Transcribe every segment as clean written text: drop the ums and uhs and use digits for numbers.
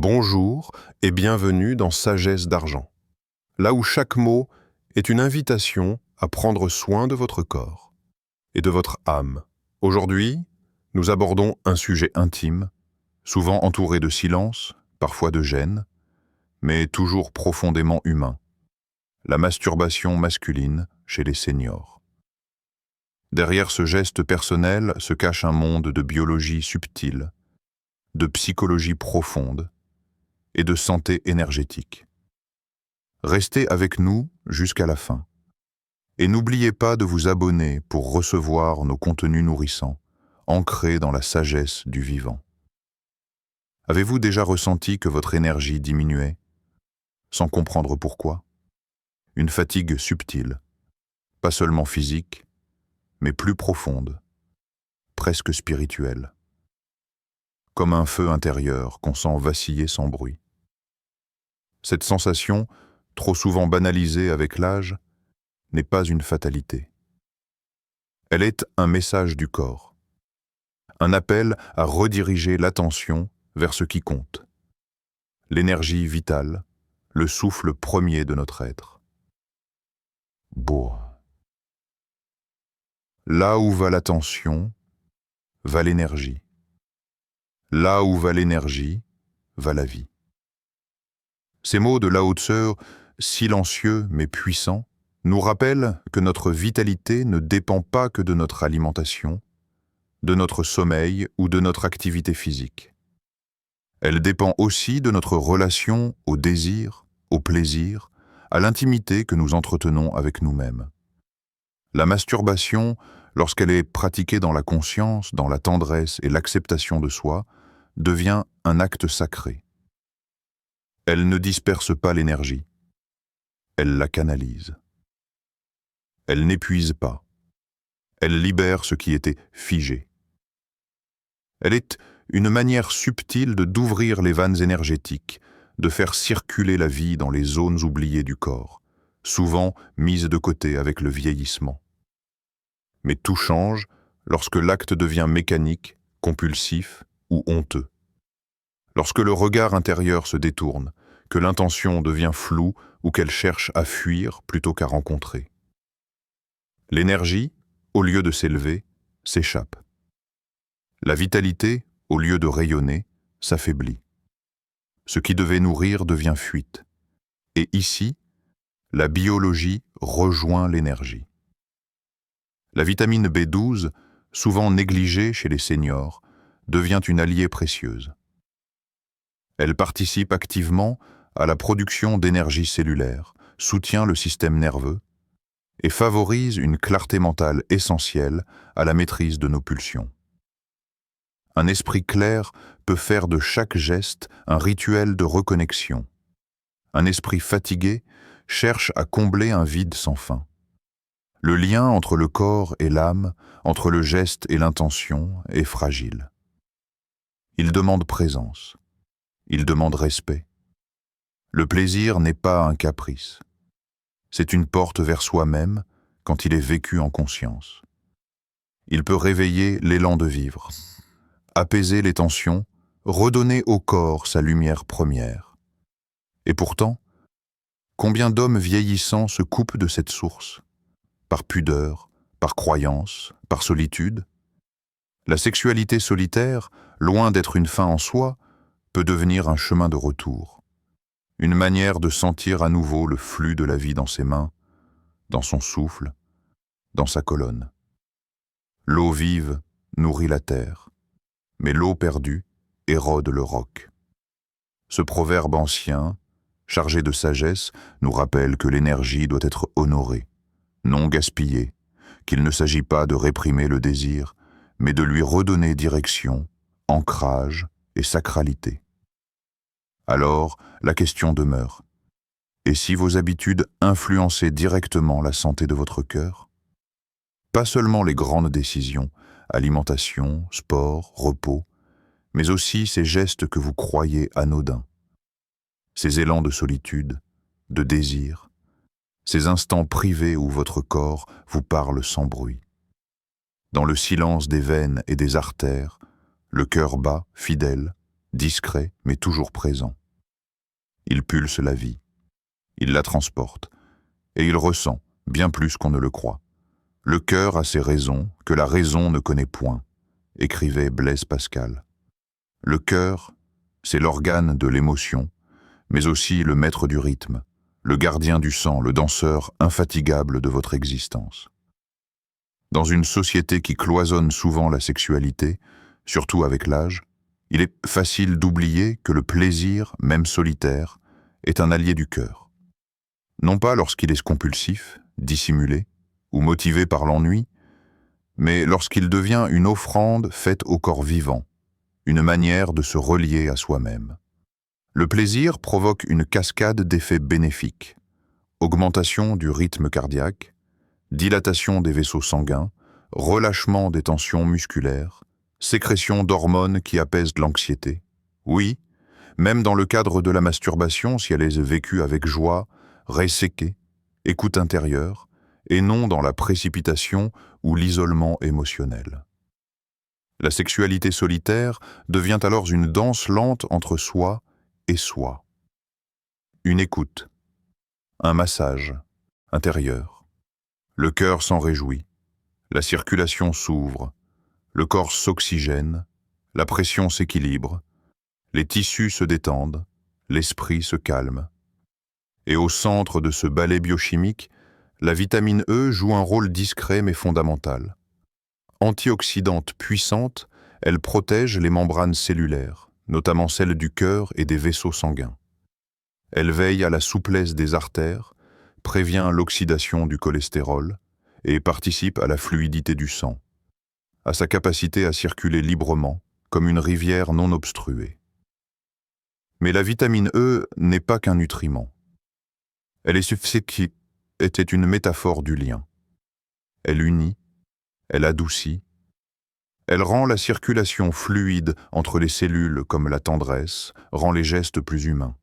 Bonjour et bienvenue dans Sagesse d'Argent, là où chaque mot est une invitation à prendre soin de votre corps et de votre âme. Aujourd'hui, nous abordons un sujet intime, souvent entouré de silence, parfois de gêne, mais toujours profondément humain, la masturbation masculine chez les seniors. Derrière ce geste personnel se cache un monde de biologie subtile, de psychologie profonde, et de santé énergétique. Restez avec nous jusqu'à la fin. Et n'oubliez pas de vous abonner pour recevoir nos contenus nourrissants, ancrés dans la sagesse du vivant. Avez-vous déjà ressenti que votre énergie diminuait, sans comprendre pourquoi? Une fatigue subtile, pas seulement physique, mais plus profonde, presque spirituelle. Comme un feu intérieur qu'on sent vaciller sans bruit. Cette sensation, trop souvent banalisée avec l'âge, n'est pas une fatalité. Elle est un message du corps, un appel à rediriger l'attention vers ce qui compte, l'énergie vitale, le souffle premier de notre être. Beau. Là où va l'attention, va l'énergie. Là où va l'énergie, va la vie. Ces mots de Lao Tse, silencieux mais puissants, nous rappellent que notre vitalité ne dépend pas que de notre alimentation, de notre sommeil ou de notre activité physique. Elle dépend aussi de notre relation au désir, au plaisir, à l'intimité que nous entretenons avec nous-mêmes. La masturbation, lorsqu'elle est pratiquée dans la conscience, dans la tendresse et l'acceptation de soi, devient un acte sacré. Elle ne disperse pas l'énergie, elle la canalise. Elle n'épuise pas, elle libère ce qui était figé. Elle est une manière subtile d'ouvrir les vannes énergétiques, de faire circuler la vie dans les zones oubliées du corps, souvent mises de côté avec le vieillissement. Mais tout change lorsque l'acte devient mécanique, compulsif ou honteux. Lorsque le regard intérieur se détourne, que l'intention devient floue ou qu'elle cherche à fuir plutôt qu'à rencontrer. L'énergie, au lieu de s'élever, s'échappe. La vitalité, au lieu de rayonner, s'affaiblit. Ce qui devait nourrir devient fuite. Et ici, la biologie rejoint l'énergie. La vitamine B12, souvent négligée chez les seniors, devient une alliée précieuse. Elle participe activement à la production d'énergie cellulaire, soutient le système nerveux et favorise une clarté mentale essentielle à la maîtrise de nos pulsions. Un esprit clair peut faire de chaque geste un rituel de reconnexion. Un esprit fatigué cherche à combler un vide sans fin. Le lien entre le corps et l'âme, entre le geste et l'intention, est fragile. Il demande présence. Il demande respect. Le plaisir n'est pas un caprice. C'est une porte vers soi-même quand il est vécu en conscience. Il peut réveiller l'élan de vivre, apaiser les tensions, redonner au corps sa lumière première. Et pourtant, combien d'hommes vieillissants se coupent de cette source, par pudeur, par croyance, par solitude? La sexualité solitaire, loin d'être une fin en soi, peut devenir un chemin de retour, une manière de sentir à nouveau le flux de la vie dans ses mains, dans son souffle, dans sa colonne. L'eau vive nourrit la terre, mais l'eau perdue érode le roc. Ce proverbe ancien, chargé de sagesse, nous rappelle que l'énergie doit être honorée, non gaspillée, qu'il ne s'agit pas de réprimer le désir, mais de lui redonner direction, ancrage et sacralité. Alors, la question demeure. Et si vos habitudes influençaient directement la santé de votre cœur? Pas seulement les grandes décisions, alimentation, sport, repos, mais aussi ces gestes que vous croyez anodins. Ces élans de solitude, de désir, ces instants privés où votre corps vous parle sans bruit. Dans le silence des veines et des artères, le cœur bat, fidèle, discret mais toujours présent. Il pulse la vie, il la transporte, et il ressent, bien plus qu'on ne le croit. Le cœur a ses raisons que la raison ne connaît point, écrivait Blaise Pascal. Le cœur, c'est l'organe de l'émotion, mais aussi le maître du rythme, le gardien du sang, le danseur infatigable de votre existence. Dans une société qui cloisonne souvent la sexualité, surtout avec l'âge, il est facile d'oublier que le plaisir, même solitaire, est un allié du cœur. Non pas lorsqu'il est compulsif, dissimulé, ou motivé par l'ennui, mais lorsqu'il devient une offrande faite au corps vivant, une manière de se relier à soi-même. Le plaisir provoque une cascade d'effets bénéfiques. Augmentation du rythme cardiaque, dilatation des vaisseaux sanguins, relâchement des tensions musculaires, sécrétion d'hormones qui apaisent l'anxiété. Oui, même dans le cadre de la masturbation, si elle est vécue avec joie, resséquée, écoute intérieure, et non dans la précipitation ou l'isolement émotionnel. La sexualité solitaire devient alors une danse lente entre soi et soi. Une écoute, un massage intérieur. Le cœur s'en réjouit, la circulation s'ouvre, le corps s'oxygène, la pression s'équilibre, les tissus se détendent, l'esprit se calme. Et au centre de ce ballet biochimique, la vitamine E joue un rôle discret mais fondamental. Antioxydante puissante, elle protège les membranes cellulaires, notamment celles du cœur et des vaisseaux sanguins. Elle veille à la souplesse des artères, prévient l'oxydation du cholestérol et participe à la fluidité du sang, à sa capacité à circuler librement, comme une rivière non obstruée. Mais la vitamine E n'est pas qu'un nutriment. Elle est qui était une métaphore du lien. Elle unit, elle adoucit, elle rend la circulation fluide entre les cellules comme la tendresse, rend les gestes plus humains.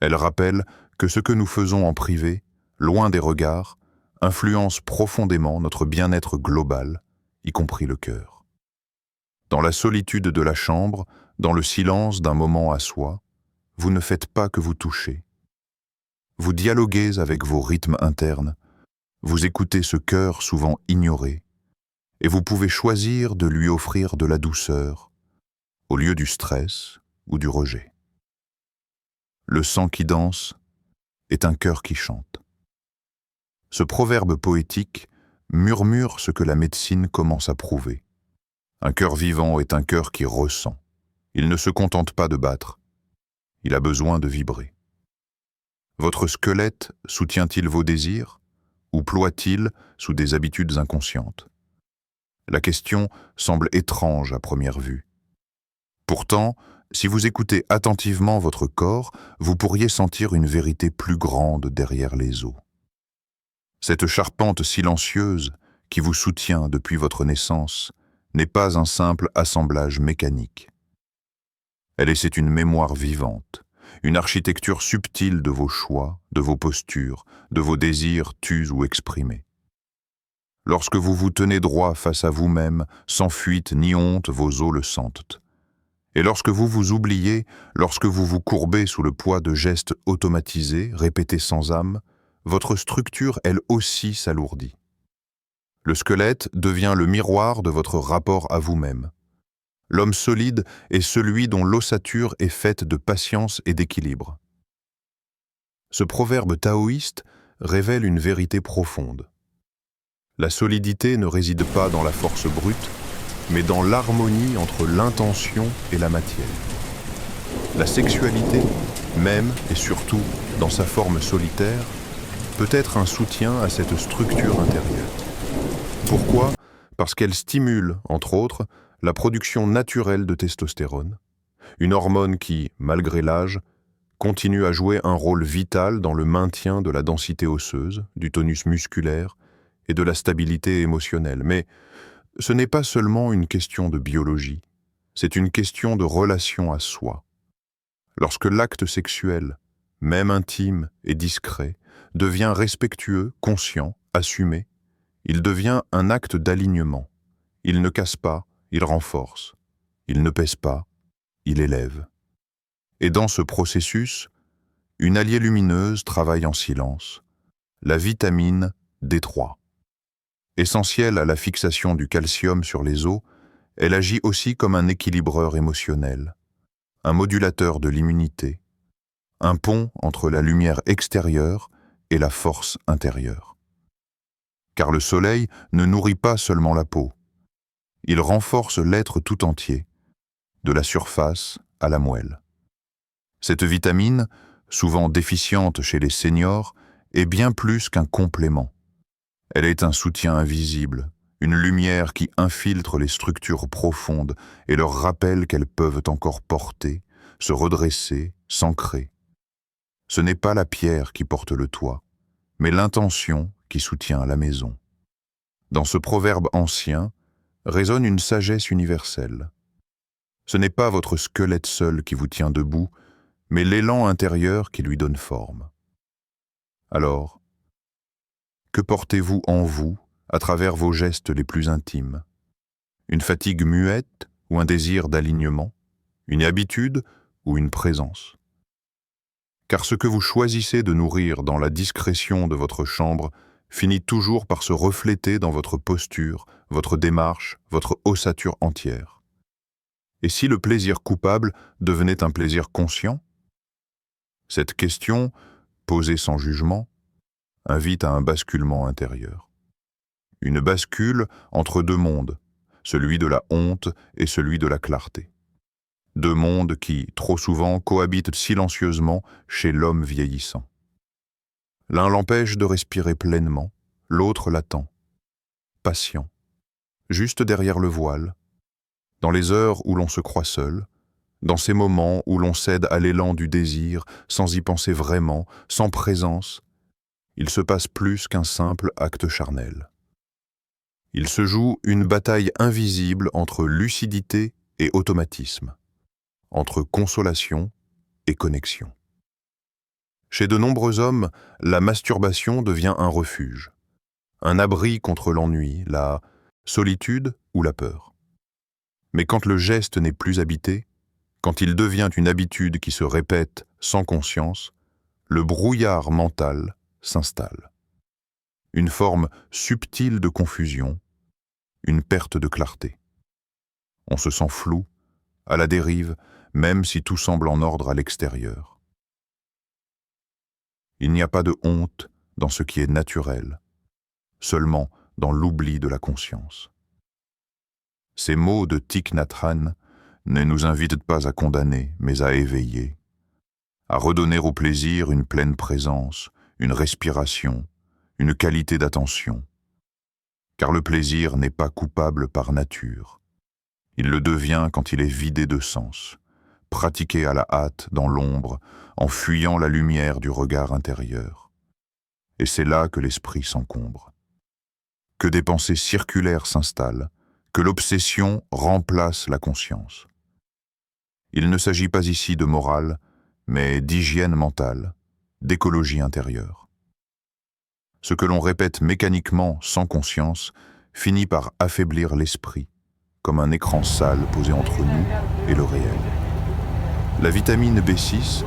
Elle rappelle que ce que nous faisons en privé, loin des regards, influence profondément notre bien-être global, y compris le cœur. Dans la solitude de la chambre, dans le silence d'un moment à soi, vous ne faites pas que vous touchez. Vous dialoguez avec vos rythmes internes, vous écoutez ce cœur souvent ignoré, et vous pouvez choisir de lui offrir de la douceur, au lieu du stress ou du rejet. Le sang qui danse est un cœur qui chante. Ce proverbe poétique murmure ce que la médecine commence à prouver. Un cœur vivant est un cœur qui ressent. Il ne se contente pas de battre, il a besoin de vibrer. Votre squelette soutient-il vos désirs ou ploie-t-il sous des habitudes inconscientes? La question semble étrange à première vue. Pourtant, si vous écoutez attentivement votre corps, vous pourriez sentir une vérité plus grande derrière les os. Cette charpente silencieuse qui vous soutient depuis votre naissance n'est pas un simple assemblage mécanique. C'est une mémoire vivante, une architecture subtile de vos choix, de vos postures, de vos désirs tus ou exprimés. Lorsque vous vous tenez droit face à vous-même, sans fuite ni honte, vos os le sentent. Et lorsque vous vous oubliez, lorsque vous vous courbez sous le poids de gestes automatisés, répétés sans âme, votre structure, elle aussi, s'alourdit. Le squelette devient le miroir de votre rapport à vous-même. L'homme solide est celui dont l'ossature est faite de patience et d'équilibre. Ce proverbe taoïste révèle une vérité profonde. La solidité ne réside pas dans la force brute, mais dans l'harmonie entre l'intention et la matière. La sexualité, même et surtout dans sa forme solitaire, peut être un soutien à cette structure intérieure. Pourquoi ? Parce qu'elle stimule, entre autres, la production naturelle de testostérone, une hormone qui, malgré l'âge, continue à jouer un rôle vital dans le maintien de la densité osseuse, du tonus musculaire et de la stabilité émotionnelle. Mais ce n'est pas seulement une question de biologie, c'est une question de relation à soi. Lorsque l'acte sexuel, même intime et discret, devient respectueux, conscient, assumé, il devient un acte d'alignement. Il ne casse pas, il renforce. Il ne pèse pas, il élève. Et dans ce processus, une alliée lumineuse travaille en silence, la vitamine D3. Essentielle à la fixation du calcium sur les os, elle agit aussi comme un équilibreur émotionnel, un modulateur de l'immunité, un pont entre la lumière extérieure et la force intérieure. Car le soleil ne nourrit pas seulement la peau, il renforce l'être tout entier, de la surface à la moelle. Cette vitamine, souvent déficiente chez les seniors, est bien plus qu'un complément. Elle est un soutien invisible, une lumière qui infiltre les structures profondes et leur rappelle qu'elles peuvent encore porter, se redresser, s'ancrer. Ce n'est pas la pierre qui porte le toit, mais l'intention qui soutient la maison. Dans ce proverbe ancien résonne une sagesse universelle. Ce n'est pas votre squelette seul qui vous tient debout, mais l'élan intérieur qui lui donne forme. Alors, que portez-vous en vous à travers vos gestes les plus intimes? Une fatigue muette ou un désir d'alignement? Une habitude ou une présence? Car ce que vous choisissez de nourrir dans la discrétion de votre chambre finit toujours par se refléter dans votre posture, votre démarche, votre ossature entière. Et si le plaisir coupable devenait un plaisir conscient? Cette question, posée sans jugement, invite à un basculement intérieur. Une bascule entre deux mondes, celui de la honte et celui de la clarté. Deux mondes qui, trop souvent, cohabitent silencieusement chez l'homme vieillissant. L'un l'empêche de respirer pleinement, l'autre l'attend, patient, juste derrière le voile, dans les heures où l'on se croit seul, dans ces moments où l'on cède à l'élan du désir, sans y penser vraiment, sans présence, il se passe plus qu'un simple acte charnel. Il se joue une bataille invisible entre lucidité et automatisme, entre consolation et connexion. Chez de nombreux hommes, la masturbation devient un refuge, un abri contre l'ennui, la solitude ou la peur. Mais quand le geste n'est plus habité, quand il devient une habitude qui se répète sans conscience, le brouillard mental s'installe. Une forme subtile de confusion, une perte de clarté. On se sent flou, à la dérive, même si tout semble en ordre à l'extérieur. Il n'y a pas de honte dans ce qui est naturel, seulement dans l'oubli de la conscience. Ces mots de Thich Nhat Hanh ne nous invitent pas à condamner, mais à éveiller, à redonner au plaisir une pleine présence, une respiration, une qualité d'attention. Car le plaisir n'est pas coupable par nature. Il le devient quand il est vidé de sens, pratiqué à la hâte dans l'ombre, en fuyant la lumière du regard intérieur. Et c'est là que l'esprit s'encombre. Que des pensées circulaires s'installent, que l'obsession remplace la conscience. Il ne s'agit pas ici de morale, mais d'hygiène mentale, d'écologie intérieure. Ce que l'on répète mécaniquement sans conscience finit par affaiblir l'esprit, comme un écran sale posé entre nous et le réel. La vitamine B6,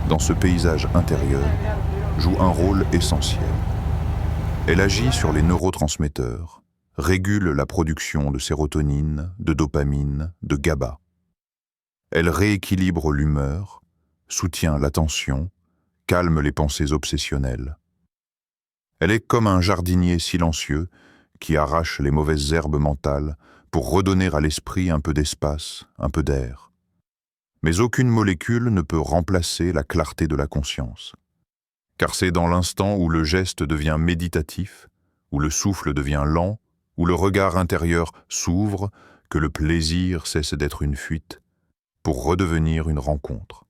dans ce paysage intérieur, joue un rôle essentiel. Elle agit sur les neurotransmetteurs, régule la production de sérotonine, de dopamine, de GABA. Elle rééquilibre l'humeur, soutient l'attention, calme les pensées obsessionnelles. Elle est comme un jardinier silencieux qui arrache les mauvaises herbes mentales pour redonner à l'esprit un peu d'espace, un peu d'air. Mais aucune molécule ne peut remplacer la clarté de la conscience. Car c'est dans l'instant où le geste devient méditatif, où le souffle devient lent, où le regard intérieur s'ouvre, que le plaisir cesse d'être une fuite, pour redevenir une rencontre.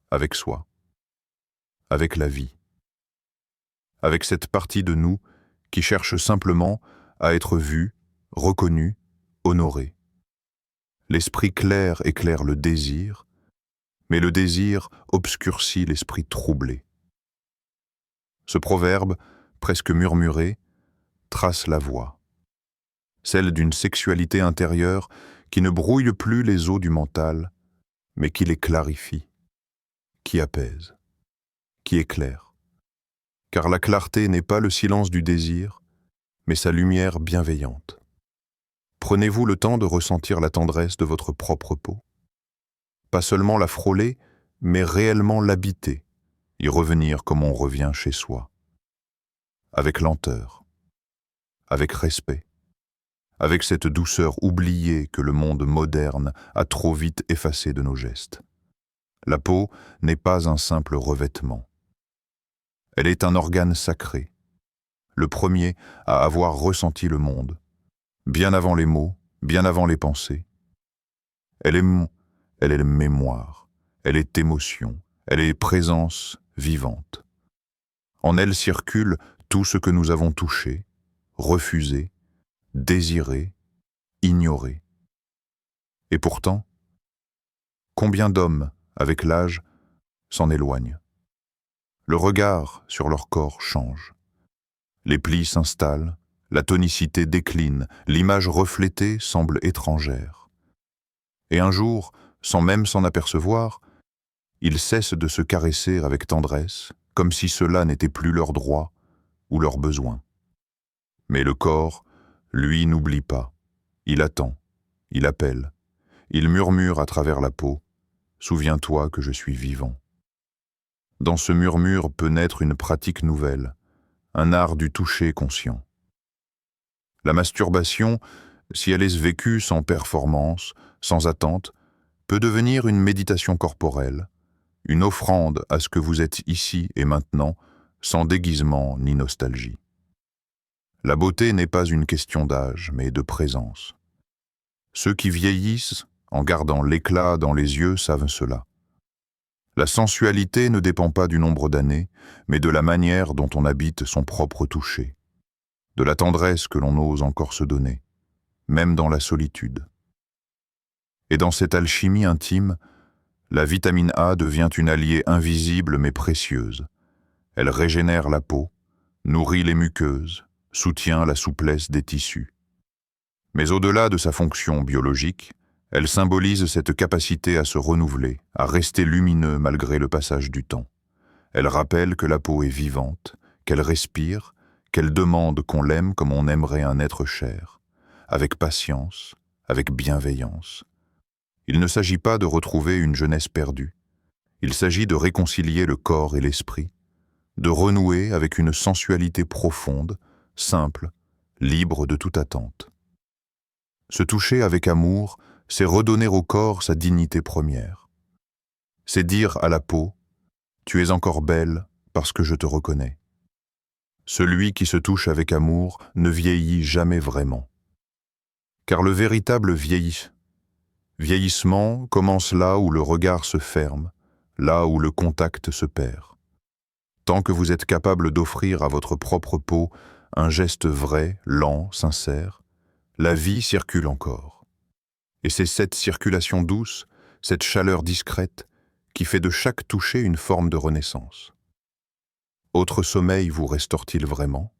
Avec soi, avec la vie, avec cette partie de nous qui cherche simplement à être vue, reconnue, honorée. L'esprit clair éclaire le désir, mais le désir obscurcit l'esprit troublé. Ce proverbe, presque murmuré, trace la voie, celle d'une sexualité intérieure qui ne brouille plus les eaux du mental, mais qui les clarifie, qui apaise, qui éclaire. Car la clarté n'est pas le silence du désir, mais sa lumière bienveillante. Prenez-vous le temps de ressentir la tendresse de votre propre peau. Pas seulement la frôler, mais réellement l'habiter, y revenir comme on revient chez soi. Avec lenteur, avec respect, avec cette douceur oubliée que le monde moderne a trop vite effacée de nos gestes. La peau n'est pas un simple revêtement. Elle est un organe sacré, le premier à avoir ressenti le monde, bien avant les mots, bien avant les pensées. Elle est mémoire, elle est émotion, elle est présence vivante. En elle circule tout ce que nous avons touché, refusé, désiré, ignoré. Et pourtant, combien d'hommes, avec l'âge, s'en éloignent? Le regard sur leur corps change. Les plis s'installent, la tonicité décline, l'image reflétée semble étrangère. Et un jour, sans même s'en apercevoir, ils cessent de se caresser avec tendresse, comme si cela n'était plus leur droit ou leur besoin. Mais le corps, lui, n'oublie pas. Il attend, il appelle, il murmure à travers la peau « Souviens-toi que je suis vivant ». Dans ce murmure peut naître une pratique nouvelle, un art du toucher conscient. La masturbation, si elle est vécue sans performance, sans attente, peut devenir une méditation corporelle, une offrande à ce que vous êtes ici et maintenant, sans déguisement ni nostalgie. La beauté n'est pas une question d'âge, mais de présence. Ceux qui vieillissent, en gardant l'éclat dans les yeux, savent cela. La sensualité ne dépend pas du nombre d'années, mais de la manière dont on habite son propre toucher, de la tendresse que l'on ose encore se donner, même dans la solitude. Et dans cette alchimie intime, la vitamine A devient une alliée invisible mais précieuse. Elle régénère la peau, nourrit les muqueuses, soutient la souplesse des tissus. Mais au-delà de sa fonction biologique, elle symbolise cette capacité à se renouveler, à rester lumineux malgré le passage du temps. Elle rappelle que la peau est vivante, qu'elle respire, qu'elle demande qu'on l'aime comme on aimerait un être cher, avec patience, avec bienveillance. Il ne s'agit pas de retrouver une jeunesse perdue. Il s'agit de réconcilier le corps et l'esprit, de renouer avec une sensualité profonde, simple, libre de toute attente. Se toucher avec amour, c'est redonner au corps sa dignité première. C'est dire à la peau « Tu es encore belle parce que je te reconnais ». Celui qui se touche avec amour ne vieillit jamais vraiment. Car le véritable vieillissement commence là où le regard se ferme, là où le contact se perd. Tant que vous êtes capable d'offrir à votre propre peau un geste vrai, lent, sincère, la vie circule encore. Et c'est cette circulation douce, cette chaleur discrète, qui fait de chaque toucher une forme de renaissance. Autre sommeil vous restaure-t-il vraiment?